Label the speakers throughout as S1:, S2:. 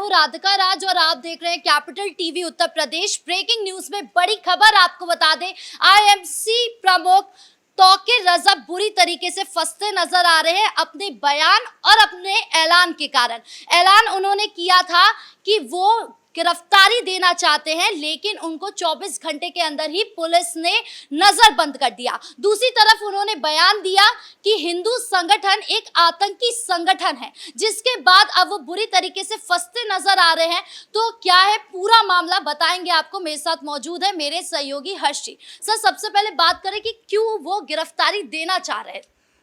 S1: हूँ राधिका राज और आप देख रहे हैं capital TV Uttar Pradesh. Breaking news में बड़ी खबर आपको बता दें, आईएमसी प्रमुख तौकीर रजा बुरी तरीके से फंसते नजर आ रहे हैं अपने बयान और अपने ऐलान के कारण। ऐलान उन्होंने किया था कि वो गिरफ्तारी देना चाहते हैं, लेकिन उनको 24 घंटे के अंदर ही पुलिस ने नजरबंद कर दिया। दूसरी तरफ उन्होंने बयान दिया कि हिंदू संगठन एक आतंकी संगठन है, जिसके बाद अब वो बुरी तरीके से फंसते नजर आ रहे हैं। तो क्या है पूरा मामला बताएंगे आपको। मेरे साथ मौजूद है मेरे सहयोगी हर्ष जी। सर, सबसे पहले बात करें कि क्यों वो गिरफ्तारी देना चाह रहे हैं।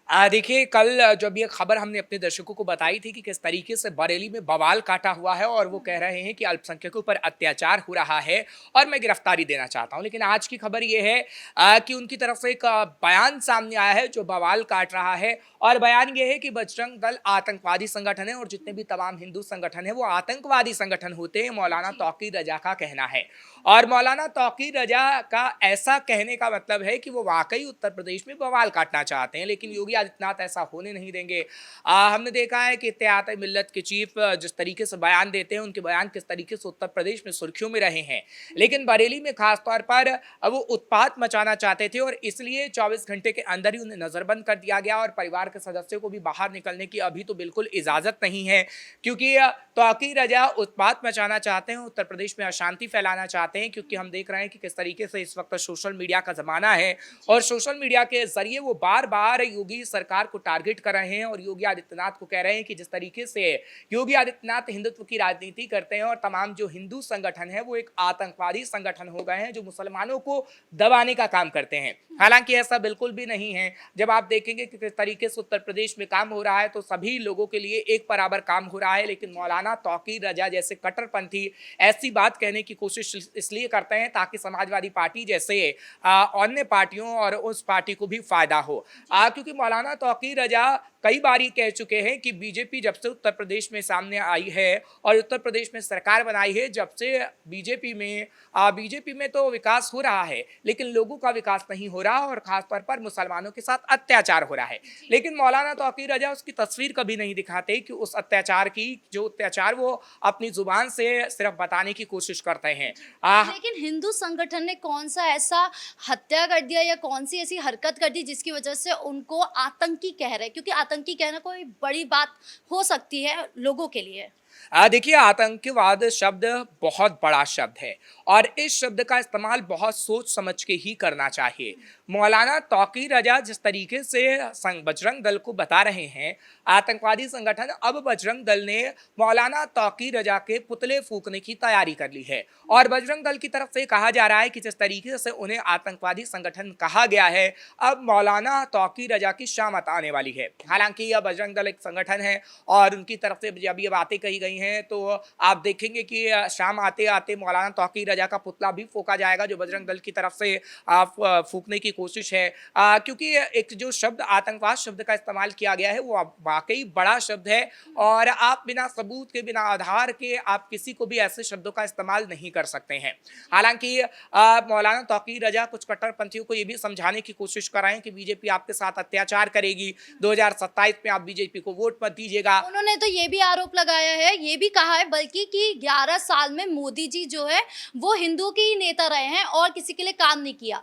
S2: देखिए, कल जब ये खबर हमने अपने दर्शकों को बताई थी कि किस तरीके से बरेली में बवाल काटा हुआ है और वो कह रहे हैं कि अल्पसंख्यकों पर अत्याचार हो रहा है और मैं गिरफ्तारी देना चाहता हूं, लेकिन आज की खबर ये है कि उनकी तरफ से एक बयान सामने आया है जो बवाल काट रहा है। और बयान ये है कि बजरंग दल आतंकवादी संगठन है और जितने भी तमाम हिंदू संगठन है वो आतंकवादी संगठन होते हैं, मौलाना तौकीर रजा का कहना है। और मौलाना तौकीर रजा का ऐसा कहने का मतलब है कि वो वाकई उत्तर प्रदेश में बवाल काटना चाहते हैं, लेकिन योगी आदित्यनाथ ऐसा होने नहीं देंगे। हमने देखा है कि इत्तेहाद मिल्लत के चीफ जिस तरीके से बयान देते हैं, उनके बयान किस तरीके से उत्तर प्रदेश में सुर्खियों में रहे हैं, लेकिन बरेली में खासतौर पर वो उत्पात मचाना चाहते थे और इसलिए 24 घंटे के अंदर ही उन्हें नजरबंद कर दिया गया और परिवार के सदस्यों को भी बाहर निकलने की अभी तो बिल्कुल इजाजत नहीं है, क्योंकि तौकीर रजा उत्पात मचाना चाहते हैं, उत्तर प्रदेश में अशांति फैलाना चाहते हैं। क्योंकि हम देख रहे हैं कि किस तरीके से इस वक्त सोशल मीडिया का जमाना है और सोशल मीडिया के जरिए वो बार बार योगी सरकार को टारगेट कर रहे हैं और योगी आदित्यनाथ को कह रहे हैं कि जिस तरीके से योगी आदित्यनाथ हिंदुत्व की राजनीति करते हैं और तमाम जो हिंदू संगठन है वो एक आतंकवादी संगठन हो गए हैं जो मुसलमानों को दबाने का काम करते हैं। हालांकि ऐसा बिल्कुल भी नहीं है। जब आप देखेंगे कि किस तरीके से उत्तर प्रदेश में काम हो रहा है तो सभी लोगों के लिए एक बराबर काम हो रहा है, लेकिन मौलाना तौकीर रजा जैसे कट्टरपंथी ऐसी बात कहने की कोशिश इसलिए करते हैं ताकि समाजवादी पार्टी जैसे अन्य पार्टियों और उस पार्टी को भी फायदा हो। क्योंकि मौलाना तौकीर रजा कई बार ये कह चुके हैं कि बीजेपी जब से उत्तर प्रदेश में सामने आई है और उत्तर प्रदेश में सरकार बनाई है, जब से बीजेपी में तो विकास हो रहा है लेकिन लोगों का विकास नहीं हो रहा और खासतौर पर मुसलमानों के साथ अत्याचार हो रहा है। लेकिन मौलाना तौकीर रजा उसकी तस्वीर कभी नहीं दिखाते कि उस अत्याचार की जो अत्याचार वो अपनी जुबान से सिर्फ बताने की कोशिश करते हैं।
S1: लेकिन हिंदू संगठन ने कौन सा ऐसा हत्या कर दिया या कौन सी ऐसी हरकत कर दी जिसकी वजह से उनको आतंकी कह रहे हैं? क्योंकि आतंकी कहना कोई बड़ी बात हो सकती है लोगों के लिए।
S2: देखिए, आतंकवाद शब्द बहुत बड़ा शब्द है और इस शब्द का इस्तेमाल बहुत सोच समझ के ही करना चाहिए। मौलाना तौकीर रजा जिस तरीके से बजरंग दल को बता रहे हैं आतंकवादी संगठन, अब बजरंग दल ने मौलाना तौकीर रजा के पुतले फूकने की तैयारी कर ली है और बजरंग दल की तरफ से कहा जा रहा है कि जिस तरीके से उन्हें आतंकवादी संगठन कहा गया है, अब मौलाना तौकीर रजा की शामत आने वाली है। हालांकि यह बजरंग दल एक संगठन है और उनकी तरफ से जब ये बातें कही गई हैं तो आप देखेंगे कि शाम आते आते मौलाना तौकीर रजा का पुतला भी फूका जाएगा जो बजरंग दल की तरफ से फूकने की कोशिश है। क्योंकि एक जो शब्द आतंकवाद शब्द का इस्तेमाल किया गया है वो वाकई बड़ा शब्द है और आप बिना सबूत के, बिना आधार के आप किसी को भी ऐसे शब्दों का इस्तेमाल नहीं कर सकते हैं। हालांकि मौलाना तौकीर रजा कुछ कट्टरपंथियों को ये भी समझाने की कोशिश कर रहे हैं कि बीजेपी आपके साथ अत्याचार करेगी, 2027 में आप बीजेपी को वोट मत दीजिएगा।
S1: उन्होंने तो ये भी आरोप लगाया है, ये भी कहा है बल्कि कि 11 साल में मोदी जी जो है वो हिंदू के ही नेता रहे हैं और किसी के लिए काम नहीं किया।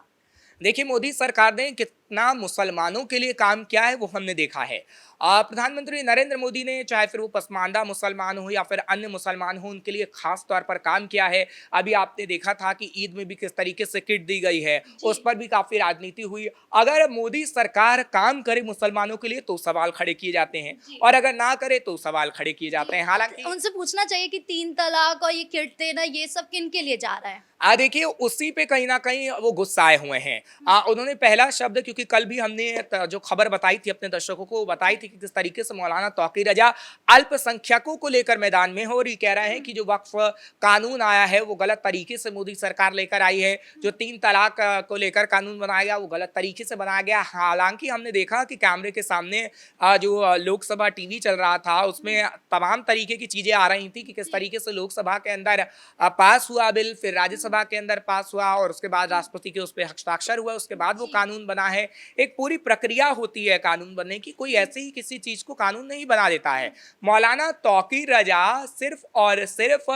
S2: देखिए, मोदी सरकार ने कितना मुसलमानों के लिए काम किया है वो हमने देखा है। प्रधानमंत्री नरेंद्र मोदी ने चाहे फिर वो पसमानदा मुसलमान हो या फिर अन्य मुसलमान हो, उनके लिए खास तौर पर काम किया है। अभी आपने देखा था कि ईद में भी किस तरीके से किट दी गई है, उस पर भी काफी राजनीति हुई। अगर मोदी सरकार काम करे मुसलमानों के लिए तो सवाल खड़े किए जाते हैं और अगर ना करे तो सवाल खड़े किए जाते हैं। हालांकि
S1: उनसे पूछना चाहिए कि 3 तलाक और ये किट देना ये सब किन के लिए जा रहा है?
S2: देखिए, उसी पे कहीं ना कहीं वो गुस्साए हुए हैं। उन्होंने पहला शब्द, क्योंकि कल भी हमने जो खबर बताई थी अपने दर्शकों को बताई थी कि किस तरीके से मौलाना तौकीर रजा अल्पसंख्यकों को लेकर मैदान में हो और ये कह रहे हैं कि जो वक्फ कानून आया है वो गलत तरीके से मोदी सरकार लेकर आई है, जो 3 तलाक को लेकर कानून बनाया गया वो गलत तरीके से बनाया गया। हालांकि हमने देखा कि कैमरे के सामने जो लोकसभा टीवी चल रहा था उसमें तमाम तरीके की चीजें आ रही थी कि किस तरीके से लोकसभा के अंदर पास हुआ बिल, फिर राज्यसभा के अंदर पास हुआ और उसके बाद राष्ट्रपति के उस पर हस्ताक्षर हुआ, उसके बाद वो कानून बना है। है, एक पूरी प्रक्रिया होती है कानून बनने की, कोई ऐसे ही किसी चीज को कानून नहीं बना देता है। मौलाना तौकीर रजा सिर्फ और सिर्फ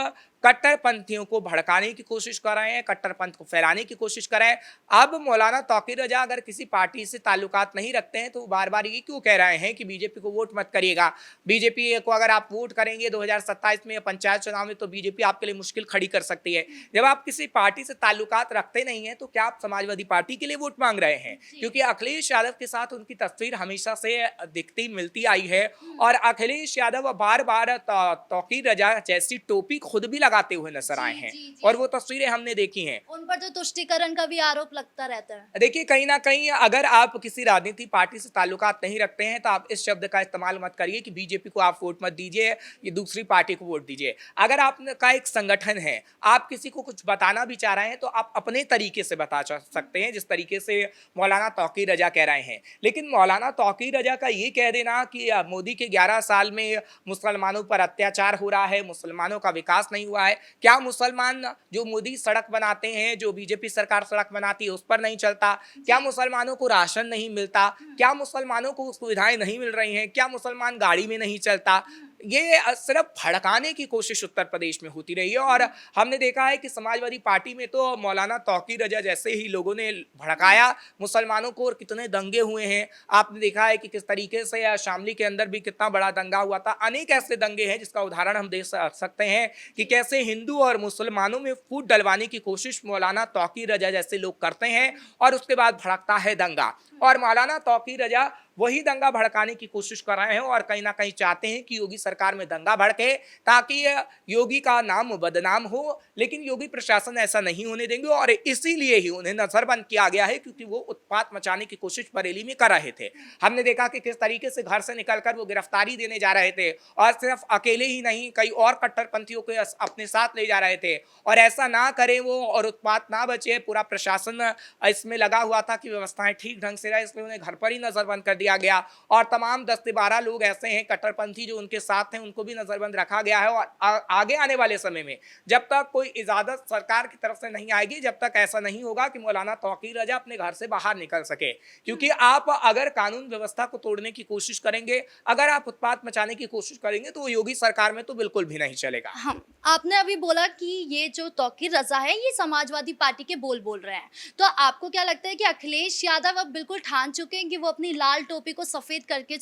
S2: कट्टरपंथियों को भड़काने की कोशिश कर रहे हैं, कट्टरपंथ को फैलाने की कोशिश कर रहे हैं। अब मौलाना तौकीर रजा अगर किसी पार्टी से ताल्लुकात नहीं रखते हैं तो बार बार ये क्यों कह रहे हैं कि बीजेपी को वोट मत करिएगा, बीजेपी को अगर आप वोट करेंगे 2027 में या पंचायत चुनाव में तो बीजेपी आपके लिए मुश्किल खड़ी कर सकती है। जब आप किसी पार्टी से ताल्लुकात रखते नहीं है तो क्या आप समाजवादी पार्टी के लिए वोट मांग रहे हैं? क्योंकि अखिलेश यादव के साथ उनकी तस्वीर हमेशा से दिखती मिलती आई है और अखिलेश यादव बार बार तौकीर रजा जैसी टोपी खुद भी लगाते हुए नजर आए हैं और वो तस्वीरें हमने देखी हैं।
S1: उन पर तो तुष्टीकरण का भी आरोप लगता रहता है।
S2: देखिए, कहीं ना कहीं अगर आप किसी राजनीतिक पार्टी से ताल्लुकात नहीं रखते हैं तो आप इस शब्द का इस्तेमाल मत करिए कि बीजेपी को आप वोट मत दीजिए, ये दूसरी पार्टी को वोट दीजिए। अगर आपका एक संगठन है, आप किसी को कुछ बताना भी चाह रहे हैं तो आप अपने तरीके से बता सकते हैं, जिस तरीके से मौलाना तौकीर रजा कह रहे हैं। लेकिन मौलाना तौकीर रजा का ये कह देना कि मोदी के 11 साल में मुसलमानों पर अत्याचार हो रहा है, मुसलमानों का विकास नहीं हुआ है, क्या मुसलमान जो मोदी सड़क बनाते हैं, जो बीजेपी सरकार सड़क बनाती है उस पर नहीं चलता? क्या मुसलमानों को राशन नहीं मिलता? क्या मुसलमानों को सुविधाएं नहीं मिल रही हैं? क्या मुसलमान गाड़ी में नहीं चलता? ये सिर्फ भड़काने की कोशिश उत्तर प्रदेश में होती रही है और हमने देखा है कि समाजवादी पार्टी में तो मौलाना तौकीर रजा जैसे ही लोगों ने भड़काया मुसलमानों को और कितने दंगे हुए हैं। आपने देखा है कि किस तरीके से शामली के अंदर भी कितना बड़ा दंगा हुआ था। अनेक ऐसे दंगे हैं जिसका उदाहरण हम दे सकते हैं कि कैसे हिंदू और मुसलमानों में फूट डलवाने की कोशिश मौलाना तौकीर रजा जैसे लोग करते हैं और उसके बाद भड़कता है दंगा। और मौलाना तौकीर रजा वही दंगा भड़काने की कोशिश कर रहे हैं और कहीं ना कहीं चाहते हैं कि योगी सरकार में दंगा भड़के ताकि योगी का नाम बदनाम हो, लेकिन योगी प्रशासन ऐसा नहीं होने देंगे और इसीलिए ही उन्हें नजरबंद किया गया है क्योंकि वो उत्पात मचाने की कोशिश बरेली में कर रहे थे। हमने देखा कि किस तरीके से घर से निकलकर वो गिरफ्तारी देने जा रहे थे और सिर्फ अकेले ही नहीं, कई और कट्टरपंथियों को अपने साथ ले जा रहे थे और ऐसा ना करें वो और उत्पात ना बचे। पूरा प्रशासन इसमें लगा हुआ था कि व्यवस्थाएं ठीक ढंग से रहे, इसलिए उन्हें घर पर ही नजरबंद कर दिया गया और तमाम 10 से 12 लोग ऐसे हैं कट्टरपंथी जो उनके साथ हैं, उनको भी नजरबंद रखा गया है। और आगे आने वाले समय में जब तक कोई इजाजत सरकार की तरफ से नहीं आएगी, जब तक ऐसा नहीं होगा कि मौलाना तौकीर रजा अपने घर से बाहर निकल सके, क्योंकि आप अगर कानून व्यवस्था को तोड़ने की कोशिश करेंगे, अगर आप उत्पात मचाने की कोशिश करेंगे तो योगी सरकार में तो बिल्कुल भी नहीं चलेगा।
S1: हाँ, आपने अभी बोला कि ये जो तौकीर रजा है ये समाजवादी पार्टी के बोल रहे हैं, तो आपको क्या लगता है कि अखिलेश यादव अब बिल्कुल ठान चुके हैं कि वो अपनी लाल टोपी को सफेद करके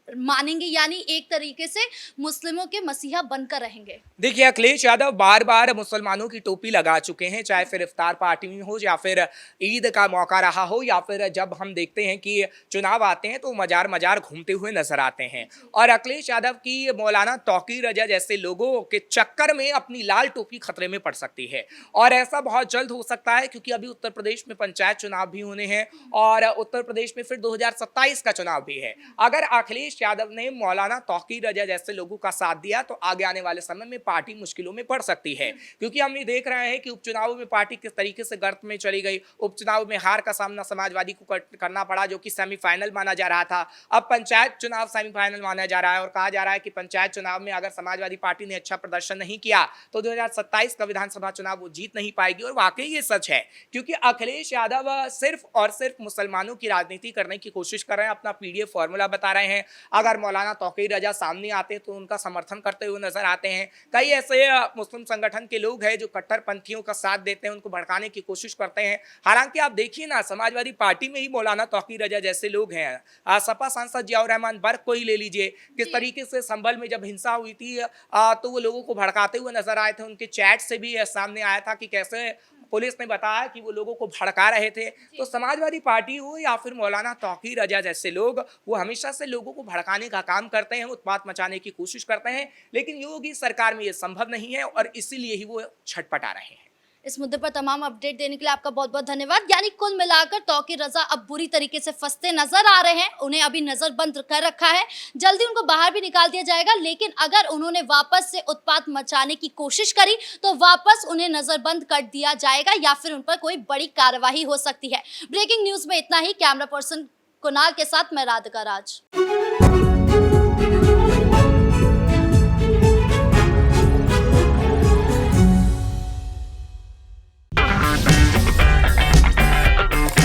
S1: मानेंगे, यानी एक तरीके से मुस्लिमों के मसीहा बनकर रहेंगे?
S2: देखिए, अखिलेश यादव बार बार मुसलमानों की टोपी लगा चुके हैं, चाहे फिर इफ्तार पार्टी में हो या फिर ईद का मौका रहा हो या फिर जब हम देखते हैं कि चुनाव आते हैं तो मजार मजार घूमते हुए नजर आते हैं। और अखिलेश यादव की मौलाना तौकीर रजा जैसे लोगों के चक्कर में अपनी लाल टोपी खतरे में पड़ सकती है और ऐसा बहुत जल्द हो सकता है क्योंकि अभी उत्तर प्रदेश में पंचायत चुनाव भी होने हैं और उत्तर प्रदेश में फिर 2027 का चुनाव भी है। अगर अखिलेश यादव ने मौलाना तौकीर रजा जैसे लोगों का साथ दिया तो आगे आने वाले समय में पार्टी मुश्किलों में पड़ सकती है, क्योंकि हम ये देख रहे हैं कि उपचुनाव में पार्टी किस तरीके से गर्त में चली गई। उपचुनाव में हार का सामना समाजवादी को करना पड़ा जो कि सेमीफाइनल माना जा रहा था। अब पंचायत चुनाव सेमीफाइनल माना जा रहा है और कहा जा रहा है कि पंचायत चुनाव में अगर समाजवादी पार्टी ने अच्छा प्रदर्शन नहीं किया तो 2027 का विधानसभा चुनाव वो जीत नहीं पाएगी। और वाकई ये सच है, क्योंकि अखिलेश यादव सिर्फ और सिर्फ मुसलमानों की राजनीति करने की कोशिश कर रहे हैं, अपना पीडीएफ फॉर्मूला बता रहे हैं। अगर मौलाना तौकीर रजा सामने आते हैं तो उनका समर्थन करते हुए नजर आते हैं। कई ऐसे मुस्लिम संगठन के लोग हैं जो कट्टरपंथियों का साथ देते हैं, उनको भड़काने की कोशिश करते हैं। हालांकि आप देखिए ना, समाजवादी पार्टी में ही मौलाना तौकीर रजा जैसे लोग हैं। सपा सांसद जियाउर रहमान बर्क को ही ले लीजिए, किस तरीके से संभल में जब हिंसा हुई थी तो वो लोगों को भड़काते हुए नजर आए थे। उनके चैट से भी सामने आया था कि कैसे पुलिस ने बताया कि वो लोगों को भड़का रहे थे। तो समाजवादी पार्टी हो या फिर मौलाना तौकीर रजा जैसे लोग, वो हमेशा से लोगों को भड़काने का काम करते हैं, उत्पात मचाने की कोशिश करते हैं, लेकिन योगी सरकार में ये संभव नहीं है और इसीलिए ही वो छटपटा रहे हैं।
S1: इस मुद्दे पर तमाम अपडेट देने के लिए आपका बहुत बहुत धन्यवाद। यानी कुल मिलाकर तौकीर रजा अब बुरी तरीके से फंसते नजर आ रहे हैं, उन्हें अभी नजरबंद कर रखा है, जल्दी उनको बाहर भी निकाल दिया जाएगा, लेकिन अगर उन्होंने वापस से उत्पात मचाने की कोशिश करी तो वापस उन्हें नजरबंद कर दिया जाएगा या फिर उन पर कोई बड़ी कार्रवाई हो सकती है। ब्रेकिंग न्यूज में इतना ही। कैमरा पर्सन कुणाल के साथ मैं राधिका राज।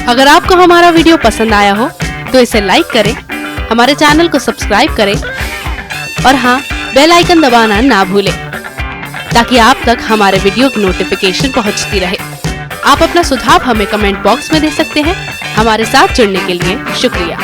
S3: अगर आपको हमारा वीडियो पसंद आया हो तो इसे लाइक करें, हमारे चैनल को सब्सक्राइब करें और हाँ, बेल आइकन दबाना ना भूलें ताकि आप तक हमारे वीडियो की नोटिफिकेशन पहुंचती रहे। आप अपना सुझाव हमें कमेंट बॉक्स में दे सकते हैं। हमारे साथ जुड़ने के लिए शुक्रिया।